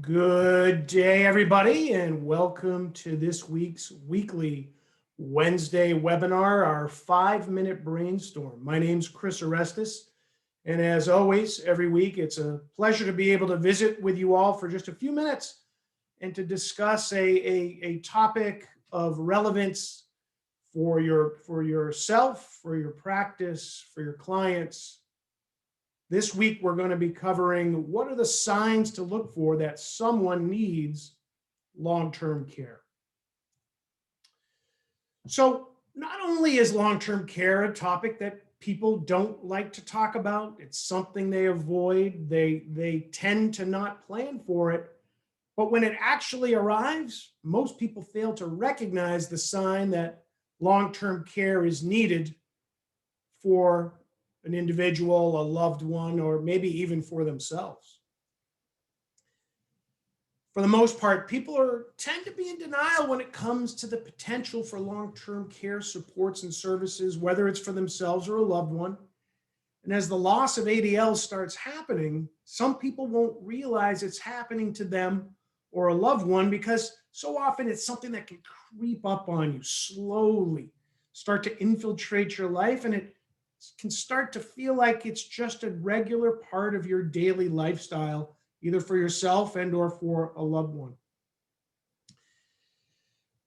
Good day, everybody, and welcome to this week's weekly Wednesday webinar, our 5-minute brainstorm. My name's Chris Orestes, and as always, every week, it's a pleasure to be able to visit with you all for just a few minutes and to discuss a topic of relevance for yourself, for your practice, for your clients. This week, we're going to be covering what are the signs to look for that someone needs long-term care. So not only is long-term care a topic that people don't like to talk about, it's something they avoid, they tend to not plan for it, but when it actually arrives, most people fail to recognize the sign that long-term care is needed for an individual, a loved one, or maybe even for themselves. For the most part, people tend to be in denial when it comes to the potential for long-term care supports and services, whether it's for themselves or a loved one. And as the loss of ADL starts happening, some people won't realize it's happening to them or a loved one because so often it's something that can creep up on you slowly, start to infiltrate your life, and it can start to feel like it's just a regular part of your daily lifestyle, either for yourself and or for a loved one.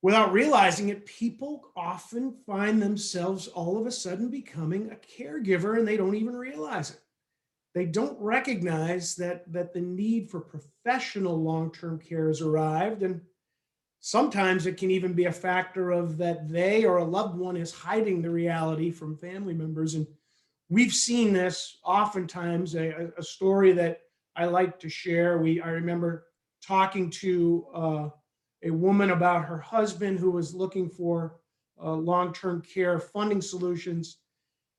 Without realizing it, people often find themselves all of a sudden becoming a caregiver and they don't even realize it. They don't recognize that the need for professional long-term care has arrived, and sometimes it can even be a factor of that they or a loved one is hiding the reality from family members. And we've seen this oftentimes, a story that I like to share. I remember talking to a woman about her husband who was looking for long-term care funding solutions.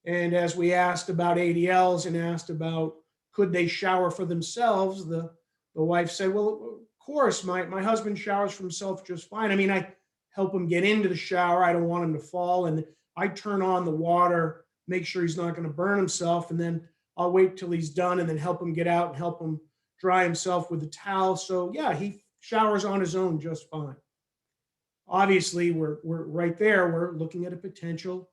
And as we asked about ADLs and asked about could they shower for themselves, the wife said, well, course, my husband showers for himself just fine. I mean, I help him get into the shower. I don't want him to fall. And I turn on the water, make sure he's not going to burn himself. And then I'll wait till he's done and then help him get out and help him dry himself with the towel. So yeah, he showers on his own just fine. Obviously, we're right there. We're looking at a potential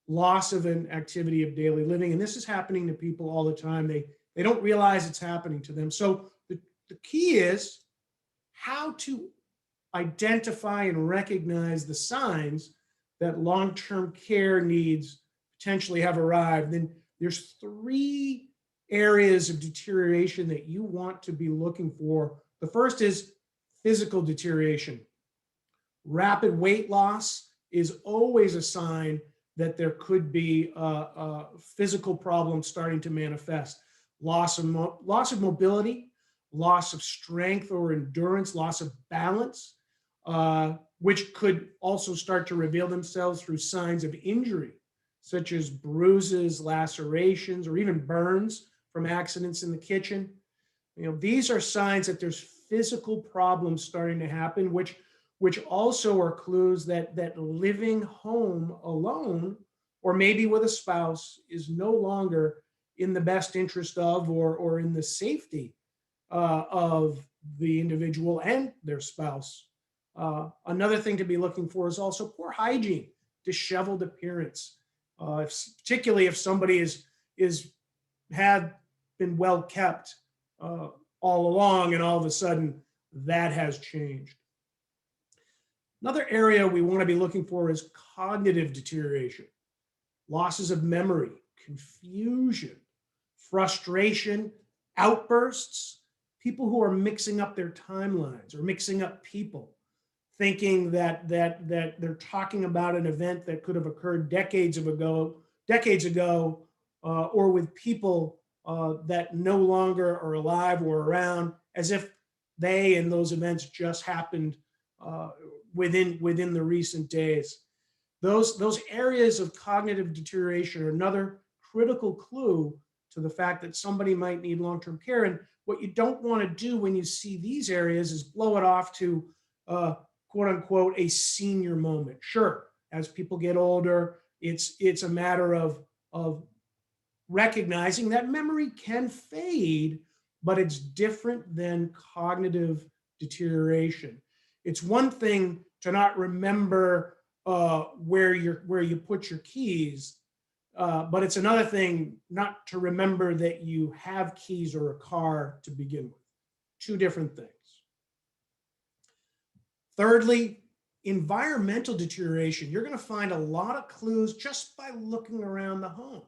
loss of an activity of daily living. And this is happening to people all the time. They don't realize it's happening to them. So the key is how to identify and recognize the signs that long-term care needs potentially have arrived. Then there's 3 areas of deterioration that you want to be looking for. The first is physical deterioration. Rapid weight loss is always a sign that there could be a physical problem starting to manifest. Loss of mobility, loss of strength or endurance, loss of balance, which could also start to reveal themselves through signs of injury, such as bruises, lacerations, or even burns from accidents in the kitchen. These are signs that there's physical problems starting to happen, which also are clues that living home alone, or maybe with a spouse, is no longer in the best interest of or in the safety of the individual and their spouse. Another thing to be looking for is also poor hygiene, disheveled appearance, particularly if somebody had been well kept all along and all of a sudden that has changed. Another area we want to be looking for is cognitive deterioration, losses of memory, confusion, frustration, outbursts, people who are mixing up their timelines or mixing up people, thinking that they're talking about an event that could have occurred decades ago, or with people that no longer are alive or around, as if they and those events just happened within the recent days. Those areas of cognitive deterioration are another critical clue to the fact that somebody might need long-term care. And what you don't want to do when you see these areas is blow it off to quote unquote a senior moment. Sure, as people get older, it's a matter of recognizing that memory can fade, but it's different than cognitive deterioration. It's one thing to not remember where you put your keys, but it's another thing not to remember that you have keys or a car to begin with. Two different things. Thirdly, environmental deterioration. You're going to find a lot of clues just by looking around the home.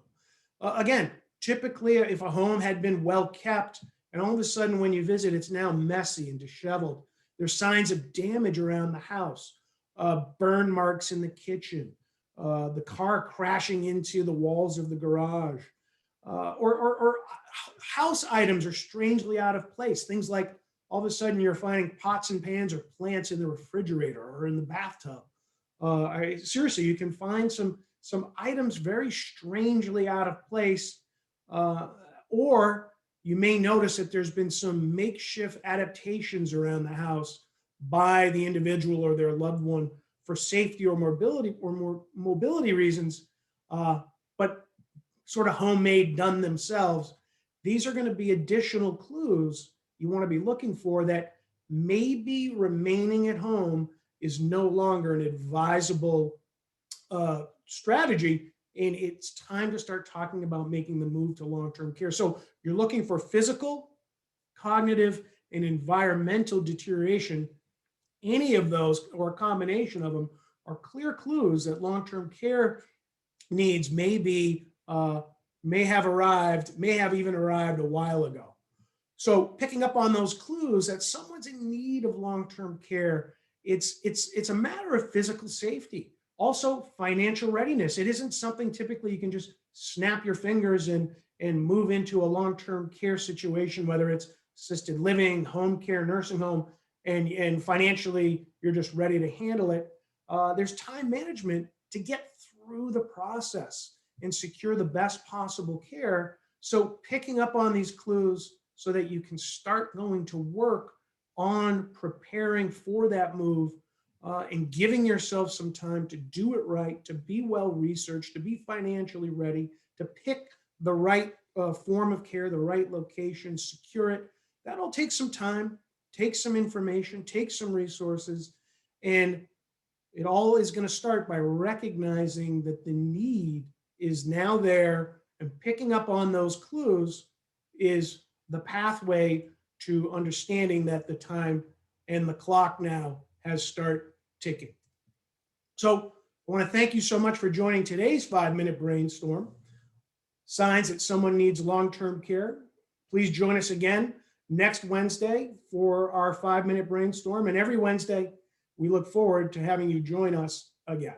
Again, typically, if a home had been well kept, and all of a sudden when you visit, it's now messy and disheveled, there's signs of damage around the house, burn marks in the kitchen, the car crashing into the walls of the garage, or house items are strangely out of place. Things like all of a sudden you're finding pots and pans or plants in the refrigerator or in the bathtub. Seriously, you can find some items very strangely out of place, or you may notice that there's been some makeshift adaptations around the house by the individual or their loved one for safety or mobility reasons, but sort of homemade, done themselves. These are going to be additional clues you want to be looking for that maybe remaining at home is no longer an advisable strategy, and it's time to start talking about making the move to long-term care. So you're looking for physical, cognitive, and environmental deterioration. Any of those or a combination of them are clear clues that long-term care needs may have arrived, may have even arrived a while ago. So picking up on those clues that someone's in need of long-term care, it's a matter of physical safety. Also, financial readiness. It isn't something typically you can just snap your fingers and move into a long-term care situation, whether it's assisted living, home care, nursing home, and financially you're just ready to handle it. There's time management to get through the process and secure the best possible care. So picking up on these clues so that you can start going to work on preparing for that move, and giving yourself some time to do it right, to be well researched, to be financially ready, to pick the right form of care, the right location, secure it. That'll take some time, take some information, take some resources, and it all is going to start by recognizing that the need is now there, and picking up on those clues is the pathway to understanding that the time and the clock now has started ticking. So I want to thank you so much for joining today's 5-Minute Brainstorm. Signs that someone needs long-term care. Please join us again next Wednesday for our 5-Minute Brainstorm. And every Wednesday, we look forward to having you join us again.